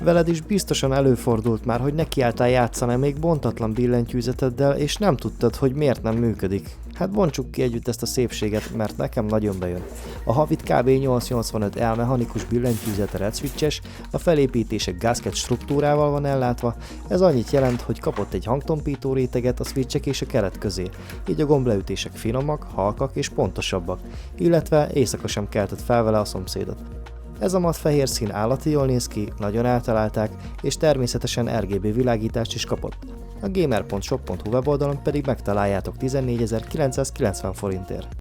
Veled is biztosan előfordult már, hogy nekiálltál játszani még bontatlan billentyűzeteddel, és nem tudtad, hogy miért nem működik. Hát bontsuk ki együtt ezt a szépséget, mert nekem nagyon bejön. A Havit kb. 885L mechanikus billentyűzet red switches, a felépítése gasket struktúrával van ellátva, ez annyit jelent, hogy kapott egy hangtompító réteget a switchek és a keret közé, így a gombleütések finomak, halkak és pontosabbak, illetve éjszaka sem keltett fel vele a szomszédot. Ez a matt fehér szín állati jól néz ki, nagyon eltalálták, és természetesen RGB világítást is kapott. A gamer.shop.hu weboldalon pedig megtaláljátok 14.990 forintért.